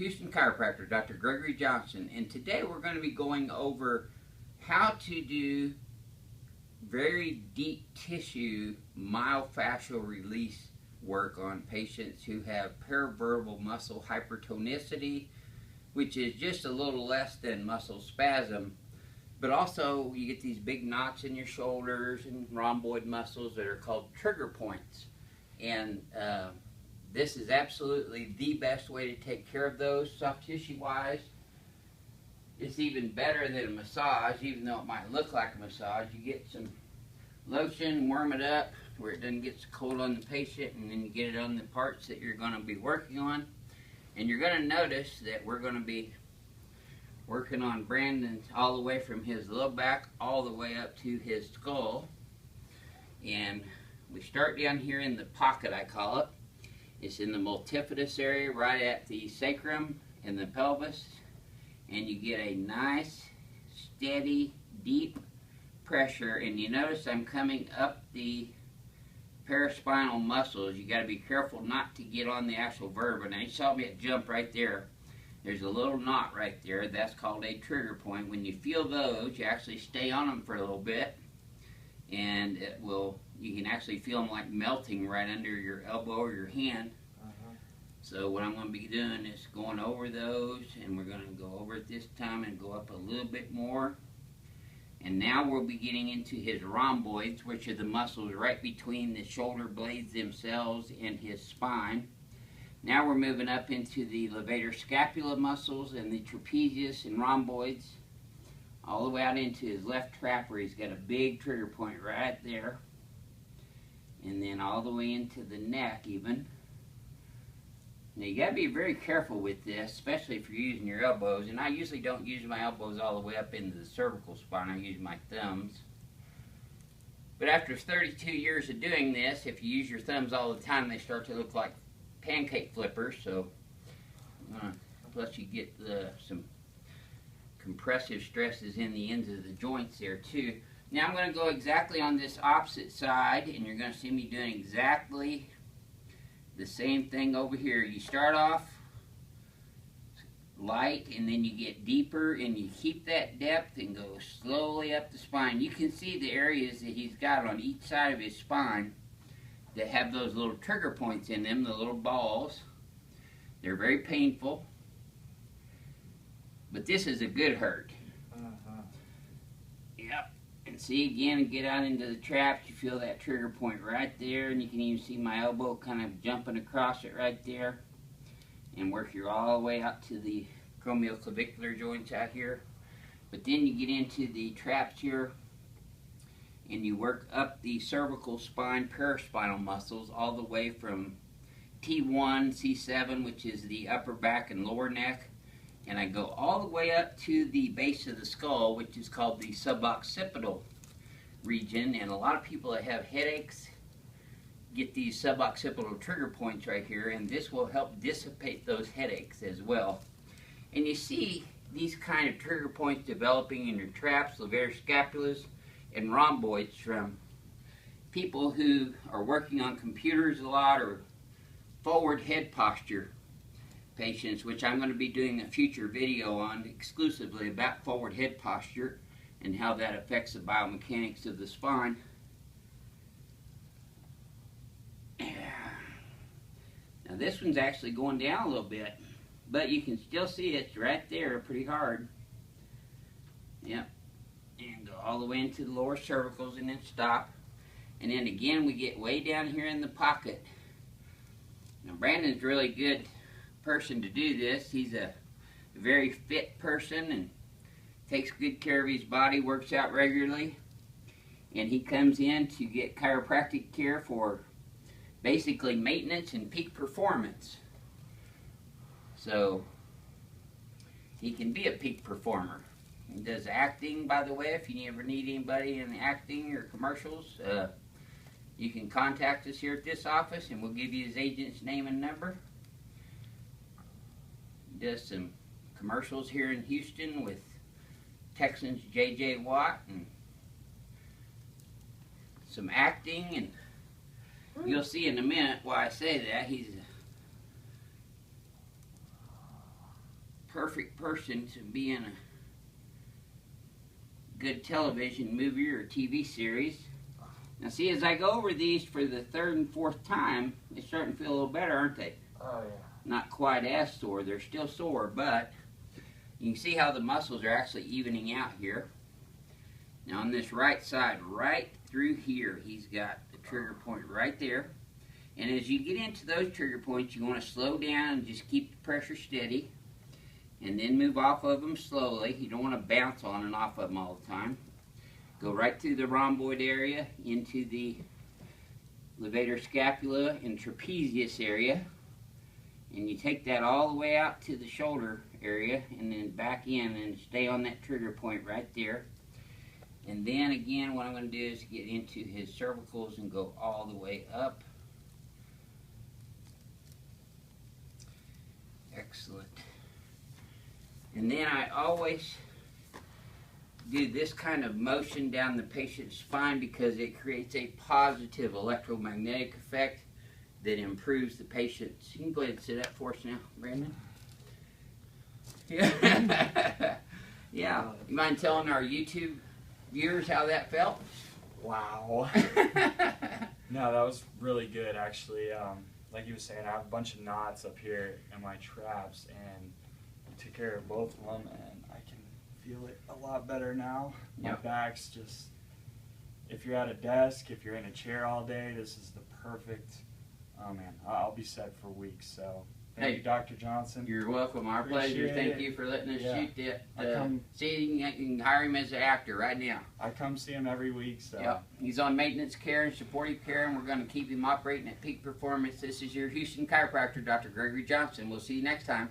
Houston chiropractor, Dr. Gregory Johnson, and today we're going to be going over how to do very deep tissue myofascial release work on patients who have paravertebral muscle hypertonicity, which is just a little less than muscle spasm, but also you get these big knots in your shoulders and rhomboid muscles that are called trigger points. And this is absolutely the best way to take care of those soft tissue wise. It's even better than a massage, even though it might look like a massage. You get some lotion, warm it up where it doesn't get so cold on the patient, and then you get it on the parts that you're going to be working on. And you're going to notice that we're going to be working on Brandon all the way from his low back all the way up to his skull. And we start down here in the pocket, I call it. It's in the multifidus area right at the sacrum and the pelvis. And you get a nice, steady, deep pressure. And you notice I'm coming up the paraspinal muscles. You got to be careful not to get on the actual vertebra. Now you saw me jump right there. There's a little knot right there. That's called a trigger point. When you feel those, you actually stay on them for a little bit, and it will. You can actually feel them like melting right under your elbow or your hand. So what I'm going to be doing is going over those, and we're going to go over it this time and go up a little bit more. And now we'll be getting into his rhomboids, which are the muscles right between the shoulder blades themselves and his spine. Now we're moving up into the Levator scapula muscles and the trapezius and rhomboids, all the way out into his left trap where he's got a big trigger point right there. And then all the way into the neck even. Now you got to be very careful with this, especially if you're using your elbows. And I usually don't use my elbows all the way up into the cervical spine. I use my thumbs. But after 32 years of doing this, if you use your thumbs all the time, they start to look like pancake flippers. So plus you get some compressive stresses in the ends of the joints there too. Now I'm going to go exactly on this opposite side, and you're going to see me doing exactly the same thing over here. You start off light, and then you get deeper, and you keep that depth and go slowly up the spine. You can see the areas that he's got on each side of his spine that have those little trigger points in them, the little balls. They're very painful, but this is a good hurt. Yep. And see again, get out into the traps, you feel that trigger point right there, and you can even see my elbow kind of jumping across it right there. And work your all the way out to the acromioclavicular joints out here. But then you get into the traps here, and you work up the cervical spine paraspinal muscles all the way from T1, C7, which is the upper back and lower neck. And I go all the way up to the base of the skull, which is called the suboccipital region. And a lot of people that have headaches get these suboccipital trigger points right here, and this will help dissipate those headaches as well. And you see these kind of trigger points developing in your traps, Levator scapulas, and rhomboids from people who are working on computers a lot or forward head posture patients, which I'm going to be doing a future video on exclusively about forward head posture and how that affects the biomechanics of the spine. Now this one's actually going down a little bit, but you can still see it's right there pretty hard. Yep. And go all the way into the lower cervicals and then stop. And then again we get way down here in the pocket. Now Brandon's really good person to do this. He's a very fit person and takes good care of his body, works out regularly, and he comes in to get chiropractic care for basically maintenance and peak performance. So he can be a peak performer. He does acting, by the way. If you ever need anybody in acting or commercials, you can contact us here at this office and we'll give you his agent's name and number. He does some commercials here in Houston with Texans J.J. Watt and some acting, and you'll see in a minute why I say that. He's perfect person to be in a good television movie or TV series. Now see, as I go over these for the third and fourth time, they're starting to feel a little better, aren't they? Oh yeah. Not quite as sore. They're still sore, but you can see how the muscles are actually evening out here. Now on this right side, right through here, he's got the trigger point right there. And as you get into those trigger points, you want to slow down and just keep the pressure steady. And then move off of them slowly. You don't want to bounce on and off of them all the time. Go right through the rhomboid area into the levator scapula and trapezius area. And you take that all the way out to the shoulder area and then back in and stay on that trigger point right there. And then again, what I'm going to do is get into his cervicals and go all the way up. Excellent. And then I always do this kind of motion down the patient's spine because it creates a positive electromagnetic effect that improves the patient's... You can go ahead and sit up for us now, Brandon. Yeah. Yeah. You mind telling our YouTube viewers how that felt? Wow. No, that was really good, actually. Like you were saying, I have a bunch of knots up here in my traps, and I took care of both of them, and I can feel it a lot better now. My back's just, if you're at a desk, if you're in a chair all day, this is the perfect, oh man, I'll be set for weeks. So thank you, Dr. Johnson. You're welcome. Our pleasure. Thank you for letting us shoot that. See, you can hire him as an actor right now. I come see him every week. So. Yep. He's on maintenance care and supportive care, and we're going to keep him operating at peak performance. This is your Houston chiropractor, Dr. Gregory Johnson. We'll see you next time.